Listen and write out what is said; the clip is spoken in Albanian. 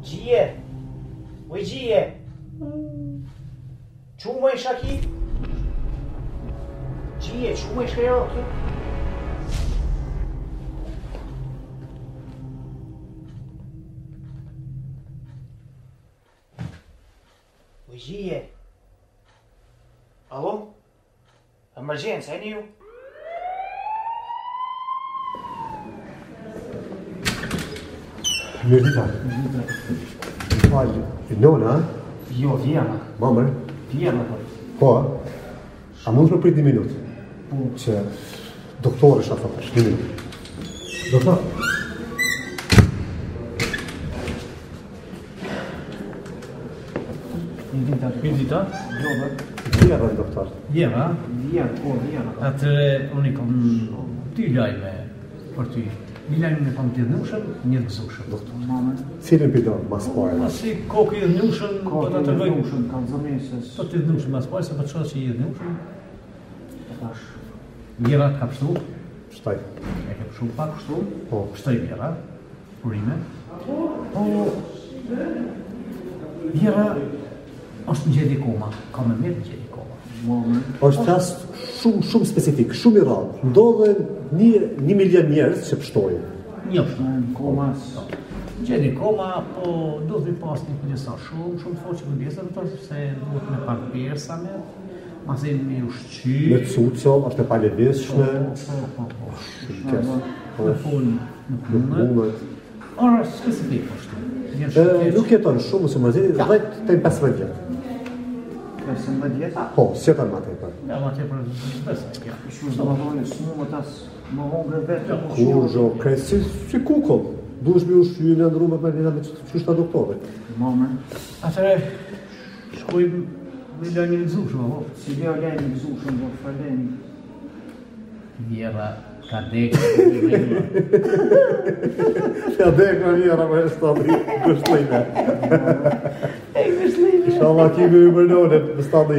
Gjie. Oj gjie. Qumë e shaki. Gjie, qumë e shkrejo kjo. Oj gjie. Alo? Emergjenca, e një ju? Mirë dita. Falë, Nona? Jo, Vjena. Mamër? Vjena, Po, a mund të prit një minutë? Po. Që doktorë është ato tash, një minutë. Doktor? Mirë dita? Gjobë. Vjera, doktor. Vjera? Vjena. Atëre, unë i kam ty lajme për ty. Një lajme me kam të dhënushën, një të gëzushën. Mame. Cilin pidon, mas pojë? Si kokë i dhënushën, po të të vëjnë. Kanë zëmesës. Po të dhënushën mas pojë, se po të shohë që i dhënushën. Tash. Vjera ka pështu, Shtaj. e ke pështu pak pështu, Po. pështoj Vjera, urime. Po, Vjera është në gjedi koma, ka me mirë në gjedi koma. Mame. Është rast shumë specifik, shumë i rrallë. Ndodhen 1 milion njerëz që pështojnë. Një pështu. Në komas. Gjedi koma, po duhet mi pas një kujdesa shumë të foqë kujdesa, se duhet me pak persa me, masi me ushqy. Me cuco, është e palevishme. Me full në punët. Ora, specifik është. Nuk jeton shumë, se më zedi, 10-15 vjetë. 15 vjetë? Po, si jeton ma tepër. Ja, ma tepër shpesaj kja. Shumë të më dojnë, së më tas më hongre vetë. Kur zho, krejtë, si kukull. Duesh me ushqy në ndrume me njëna me qështa doktore. Mame. Atëre, shkojmë me lajnë në gëzushëm, apo? Si dhe lejnë gëzushëm, do faleni. Vjera ka dekë të vjera. Ja dekë me vjera me stadi, gështlejme. E, gështlejme. Inshallah kimi i mërnonet me stadi.